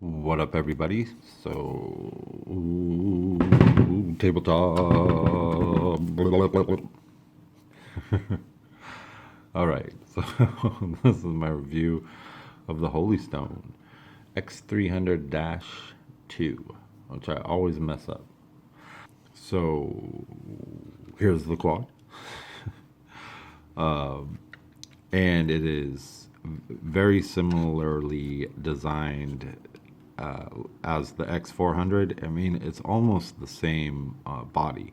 What up, everybody? So, tabletop. All right, so this is my review of the Holy Stone X300-2, which I always mess up. So, here's the quad, and it is very similarly designed as the X400. I mean, it's almost the same body.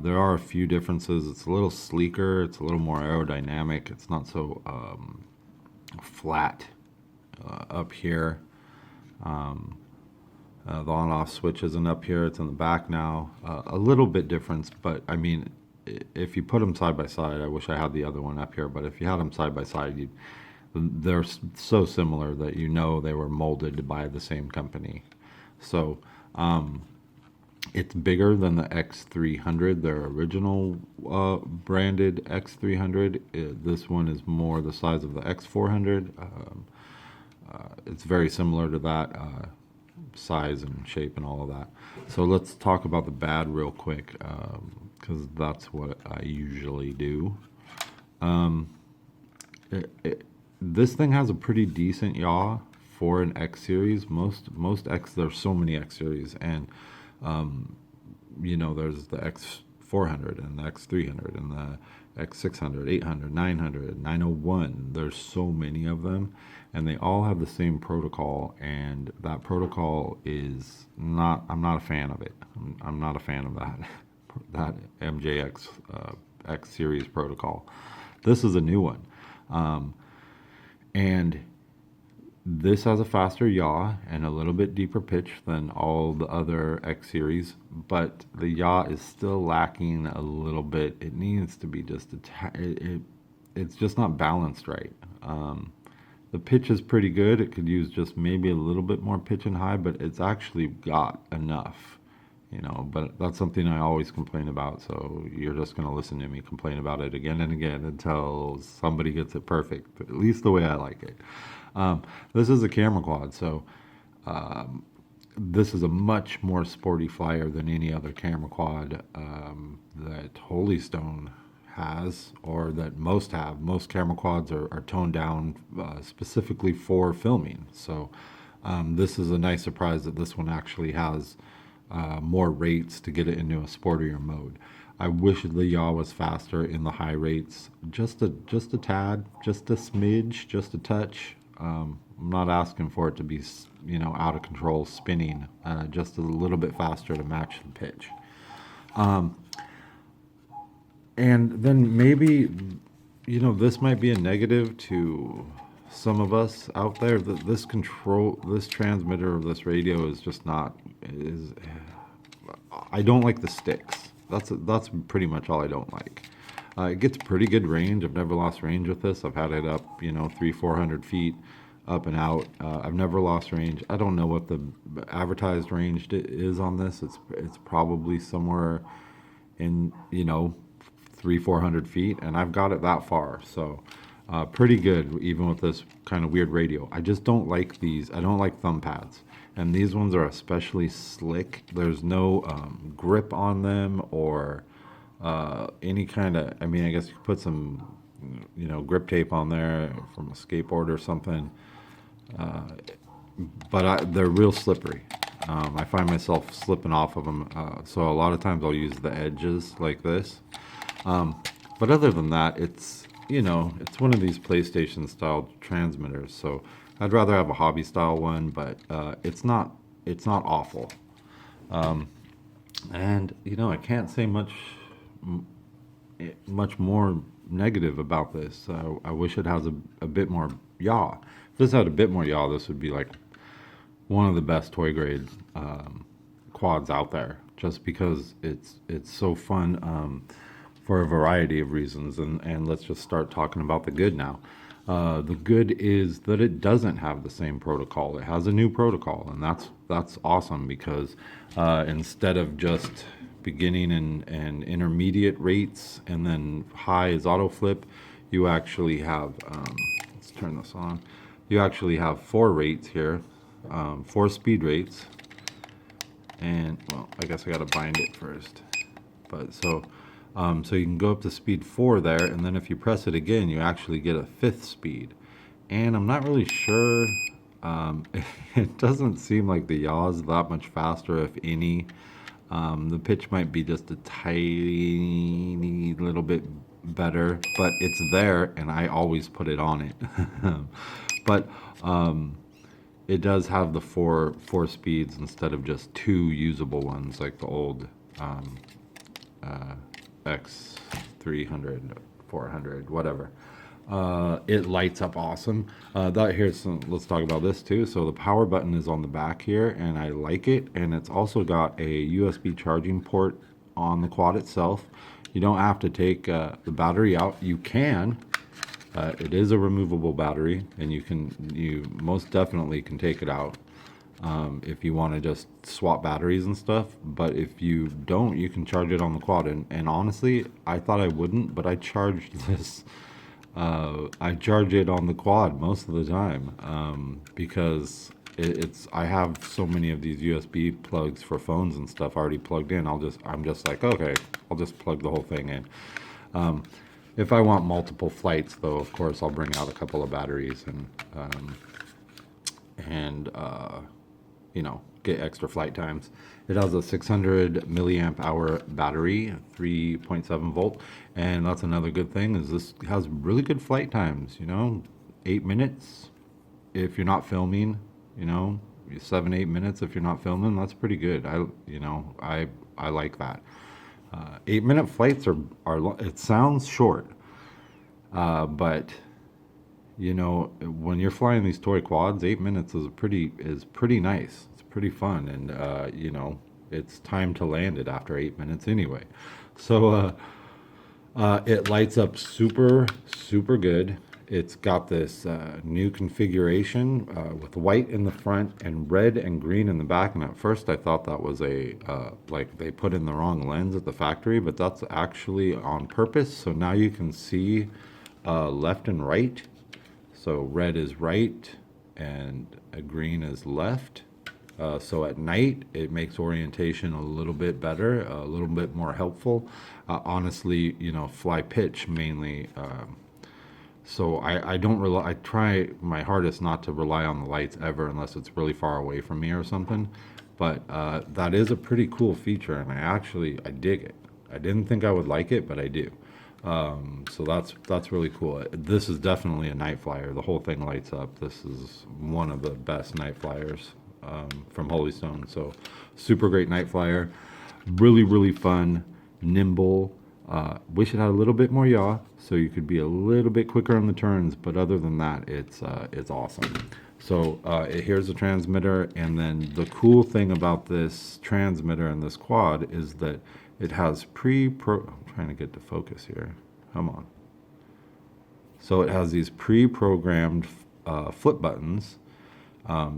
There are a few differences. It's a little sleeker. It's a little more aerodynamic. It's not so flat up here. The on-off switch isn't up here. It's in the back now. A little bit difference, but I mean, if you put them side by side, I wish I had the other one up here. But if you had them side by side, they're so similar that you know they were molded by the same company. So it's bigger than the X300, their original branded X300. This one is more the size of the X400. It's very similar to that size and shape and all of that. So let's talk about the bad real quick, because that's what I usually do. This thing has a pretty decent yaw for an X series. Most X, there's so many X series, and there's the X400 and the X300 and the X600, 800, 900, 901. There's so many of them, and they all have the same protocol, and that protocol is not, I'm not a fan of it. I'm not a fan of that that MJX X series protocol. This is a new one. And this has a faster yaw and a little bit deeper pitch than all the other X series, but the yaw is still lacking a little bit. It needs to be just it's just not balanced right. The pitch is pretty good. It could use just maybe a little bit more pitch and high, but it's actually got enough, but that's something I always complain about. So you're just going to listen to me complain about it again and again until somebody gets it perfect, at least the way I like it. This is a camera quad, so this is a much more sporty flyer than any other camera quad that Holy Stone has, or that most have. Most camera quads are toned down specifically for filming. So this is a nice surprise that this one actually has more rates to get it into a sportier mode. I wish the yaw was faster in the high rates, just a tad, just a smidge, just a touch. I'm not asking for it to be, out of control spinning, just a little bit faster to match the pitch. And then maybe, this might be a negative to some of us out there, that this transmitter of this radio is just not, I don't like the sticks. That's pretty much all I don't like. It gets pretty good range. I've never lost range with this. I've had it up, 300-400 feet up and out. I've never lost range. I don't know what the advertised range is on this. It's probably somewhere in, 300-400 feet, and I've got it that far. So pretty good, even with this kind of weird radio. I just don't like these. I don't like thumb pads. And these ones are especially slick. There's no grip on them, or any kind of, I mean, I guess you could put some, grip tape on there from a skateboard or something. But they're real slippery. I find myself slipping off of them. So a lot of times I'll use the edges like this. But other than that, it's one of these PlayStation style transmitters. So I'd rather have a hobby style one, but it's not awful. And I can't say much more negative about this. I wish it has a bit more yaw. If this had a bit more yaw, this would be like one of the best toy grade quads out there, just because it's so fun for a variety of reasons. And let's just start talking about the good now. The good is that it doesn't have the same protocol. It has a new protocol, and that's awesome, because instead of just beginning and intermediate rates and then high is auto flip, you actually have let's turn this on. You actually have 4 rates here. 4 speed rates, and well, I guess I gotta bind it first. But so you can go up to speed 4 there, and then if you press it again, you actually get a 5th speed. And I'm not really sure. It doesn't seem like the yaw is that much faster, if any. The pitch might be just a tiny little bit better, but it's there, and I always put it on it. But it does have the four speeds instead of just 2 usable ones like the old X300, 400, whatever. It lights up awesome. Let's talk about this too. So the power button is on the back here, and I like it. And it's also got a USB charging port on the quad itself. You don't have to take the battery out. You can. It is a removable battery, and you most definitely can take it out if you want to just swap batteries and stuff. But if you don't, you can charge it on the quad. And honestly, I thought I wouldn't, but I charged this. I charge it on the quad most of the time because I have so many of these USB plugs for phones and stuff already plugged in. I'm just like, okay, I'll just plug the whole thing in. If I want multiple flights, though, of course, I'll bring out a couple of batteries and get extra flight times. It has a 600 milliamp hour battery, 3.7 volt, and that's another good thing is this has really good flight times. 8 minutes if you're not filming. 7-8 minutes if you're not filming. That's pretty good. I like that. 8-minute flights are it sounds short, but when you're flying these toy quads, 8 minutes is pretty nice. It's pretty fun, and it's time to land it after 8 minutes anyway. So it lights up super good. It's got this new configuration with white in the front and red and green in the back. And at first I thought that was like they put in the wrong lens at the factory, but that's actually on purpose. So now you can see left and right. So red is right and green is left. So at night, it makes orientation a little bit better, a little bit more helpful. Honestly, fly pitch mainly. So I try my hardest not to rely on the lights ever unless it's really far away from me or something. But that is a pretty cool feature, and I dig it. I didn't think I would like it, but I do. So that's really cool. This is definitely a night flyer. The whole thing lights up. This is one of the best night flyers from Holy Stone. So super great night flyer. Really fun, nimble. Wish it had a little bit more yaw, so you could be a little bit quicker on the turns. But other than that, it's awesome. So here's the transmitter, and then the cool thing about this transmitter and this quad is that it has I'm trying to get to focus here. Come on. So it has these pre-programmed flip buttons.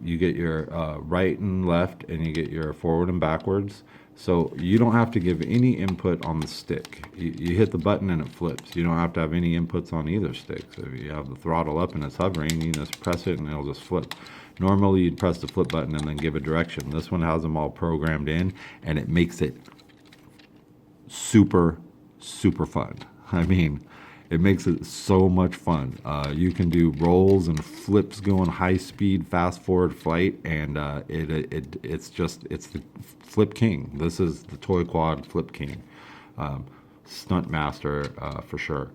You get your right and left, and you get your forward and backwards. So you don't have to give any input on the stick. You hit the button and it flips. You don't have to have any inputs on either stick. So if you have the throttle up and it's hovering, you just press it and it'll just flip. Normally you'd press the flip button and then give a direction. This one has them all programmed in, and it makes it super fun. I mean, it makes it so much fun. You can do rolls and flips going high speed, fast forward flight, and it's the Flip King. This is the Toy Quad Flip King. Stunt master for sure.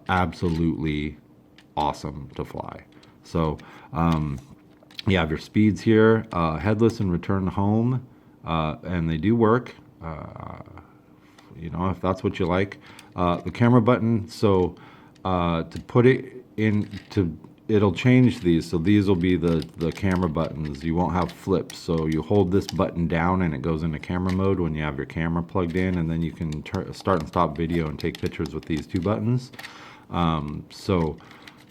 Absolutely awesome to fly. So you have your speeds here, headless and return home, and they do work. If that's what you like. The camera button, so to put it it'll change these. So these will be the camera buttons. You won't have flips. So you hold this button down and it goes into camera mode when you have your camera plugged in, and then you can start and stop video and take pictures with these 2 buttons. So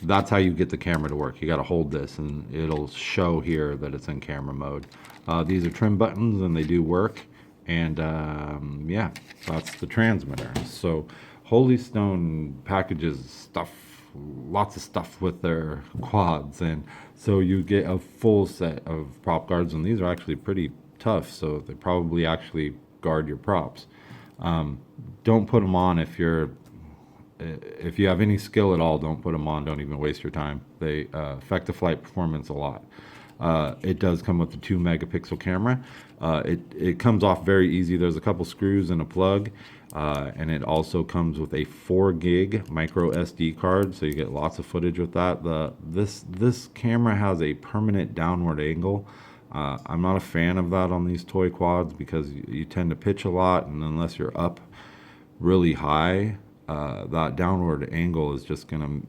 that's how you get the camera to work. You got to hold this and it'll show here that it's in camera mode. These are trim buttons and they do work. And yeah, that's the transmitter. So Holy Stone packages stuff lots of stuff with their quads, and so you get a full set of prop guards, and these are actually pretty tough, so they probably actually guard your props. Don't put them on if you have any skill at all. Don't put them on. Don't even waste your time. They affect the flight performance a lot. It does come with a 2 megapixel camera. It comes off very easy. There's a couple screws and a plug, and it also comes with a 4 gig micro SD card, so you get lots of footage with that. This camera has a permanent downward angle. I'm not a fan of that on these toy quads because you tend to pitch a lot, and unless you're up really high, that downward angle is just gonna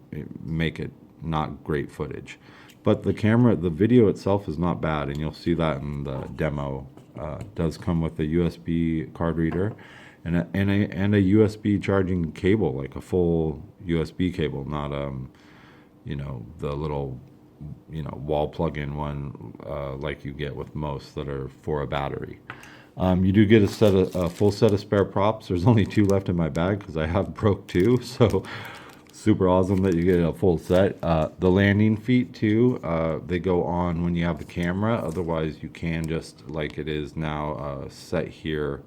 make it not great footage. But the video itself is not bad, and you'll see that in the demo. It does come with a USB card reader and a USB charging cable, like a full USB cable, not the little wall plug-in one like you get with most that are for a battery. You do get a full set of spare props. There's only 2 left in my bag because I have broke 2, so super awesome that you get a full set. The landing feet too, they go on when you have the camera. Otherwise, you can just, like it is now, set here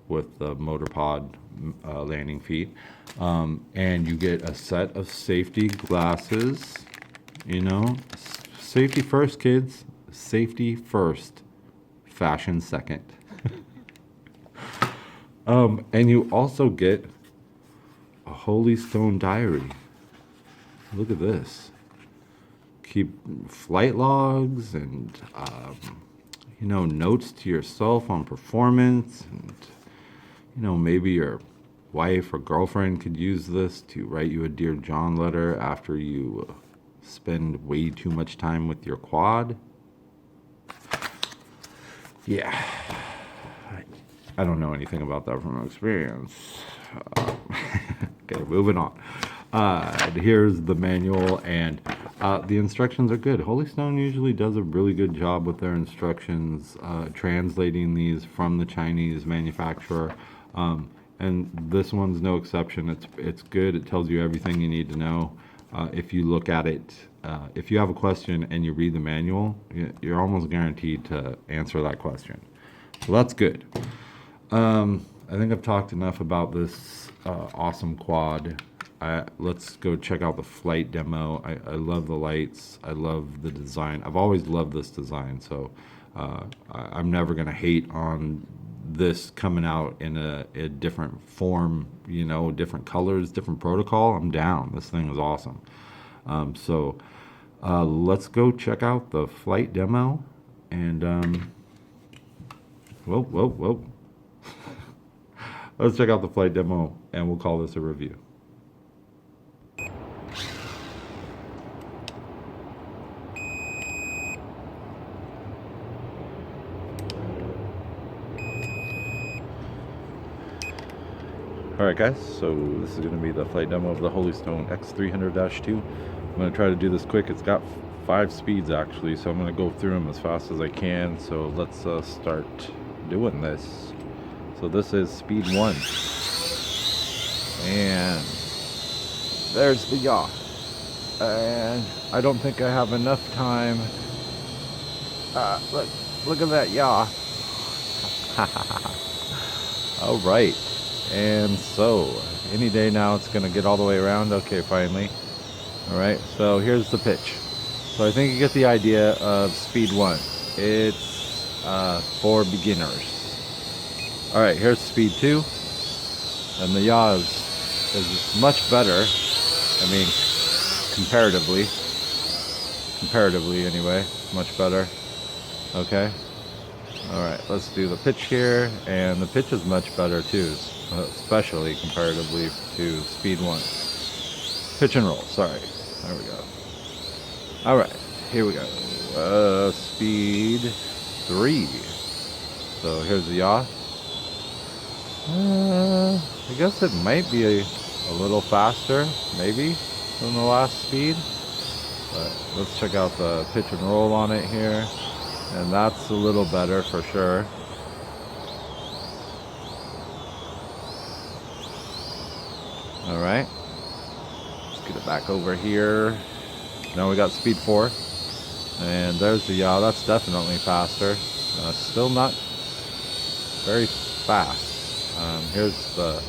with the motor pod landing feet. And you get a set of safety glasses. Safety first, kids. Safety first, fashion second. And you also get a Holy Stone diary. Look at this. Keep flight logs and notes to yourself on performance, and maybe your wife or girlfriend could use this to write you a Dear John letter after you spend way too much time with your quad. Yeah, I don't know anything about that from experience. Okay, moving on. Here's the manual, and the instructions are good. Holy Stone usually does a really good job with their instructions, translating these from the Chinese manufacturer, and this one's no exception. It's good. It tells you everything you need to know. If you look at it, if you have a question and you read the manual, you're almost guaranteed to answer that question. So that's good. I think I've talked enough about this awesome quad. Let's go check out the flight demo. I love the lights. I love the design. I've always loved this design, so I'm never going to hate on this coming out in a different form, different colors, different protocol. I'm down. This thing is awesome. So let's go check out the flight demo. And whoa. Let's check out the flight demo, and we'll call this a review. Alright guys, so this is going to be the flight demo of the Holy Stone X300-2. I'm going to try to do this quick. It's got 5 speeds actually, so I'm going to go through them as fast as I can. So let's start doing this. So this is speed 1. And there's the yaw. And I don't think I have enough time. Look at that yaw. Alright. And so, any day now it's going to get all the way around. Okay, finally. Alright, so here's the pitch. So I think you get the idea of speed 1. It's for beginners. Alright, here's speed 2. And the yaw is much better. I mean, comparatively. Comparatively, anyway. Much better. Okay. Alright, let's do the pitch here. And the pitch is much better too. Especially comparatively to speed 1. Pitch and roll, sorry. There we go. Alright, here we go. Speed 3. So here's the yaw. I guess it might be a little faster, maybe, than the last speed. But let's check out the pitch and roll on it here. And that's a little better for sure. Alright. Let's get it back over here. Now we got speed 4. And there's the yaw. That's definitely faster. Still not very fast. Here's the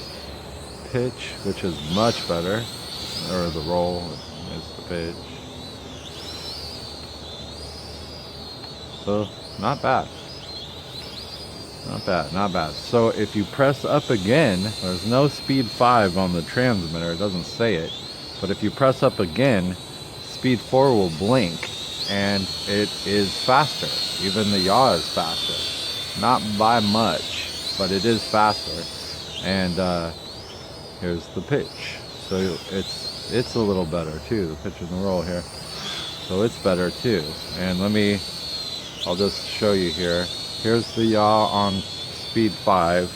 pitch, which is much better. Or the roll is the pitch. So, not bad. Not bad, not bad. So if you press up again, there's no speed 5 on the transmitter, it doesn't say it. But if you press up again, speed 4 will blink and it is faster. Even the yaw is faster. Not by much, but it is faster. And here's the pitch. So it's a little better too, the pitch and the roll here. So it's better too. And I'll just show you here. Here's the yaw on speed 5,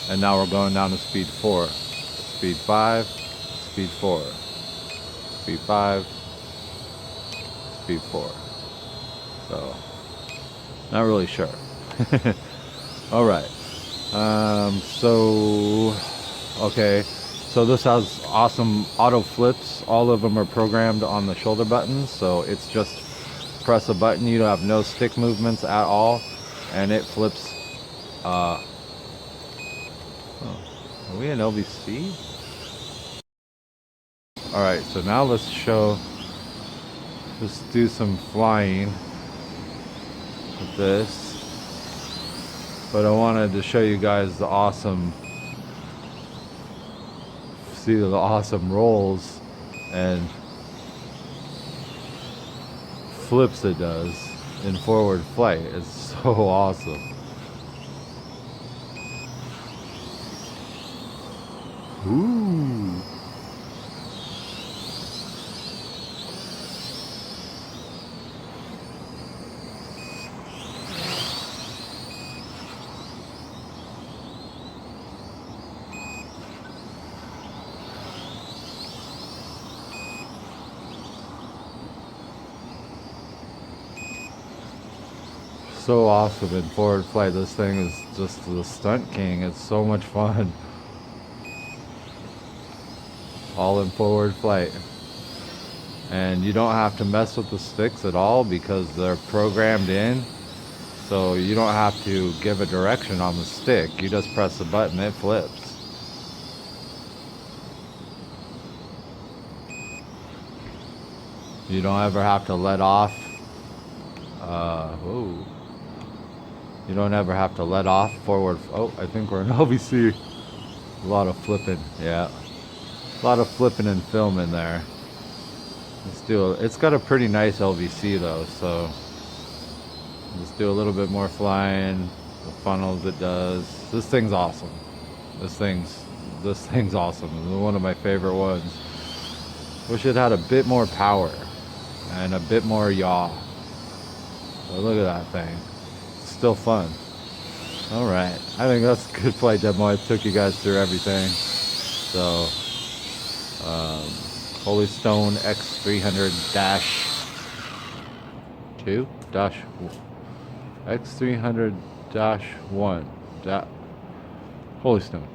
and now we're going down to speed 4. Speed 5, speed 4, speed 5, speed 4. So, not really sure. Alright. Okay. So this has awesome auto flips. All of them are programmed on the shoulder buttons, so it's just press a button, you have no stick movements at all, and it flips. Are we in LVC? Alright, so now let's do some flying with this. But I wanted to show you guys the awesome rolls and flips it does in forward flight. It's so awesome. Ooh. So awesome in forward flight. This thing is just the stunt king. It's so much fun. All in forward flight. And you don't have to mess with the sticks at all because they're programmed in. So you don't have to give a direction on the stick. You just press the button, it flips. You don't ever have to let off. Whoa. You don't ever have to let off forward. Oh, I think we're in LVC. A lot of flipping, yeah. A lot of flipping and filming there. It's got a pretty nice LVC though, so let's do a little bit more flying. The funnels it does. This thing's awesome. This thing's awesome. It's one of my favorite ones. Wish it had a bit more power and a bit more yaw. But look at that thing. It's still fun. Alright. I think that's a good flight demo. I took you guys through everything. So, Holy Stone X300-2? X300-1. Holy Stone.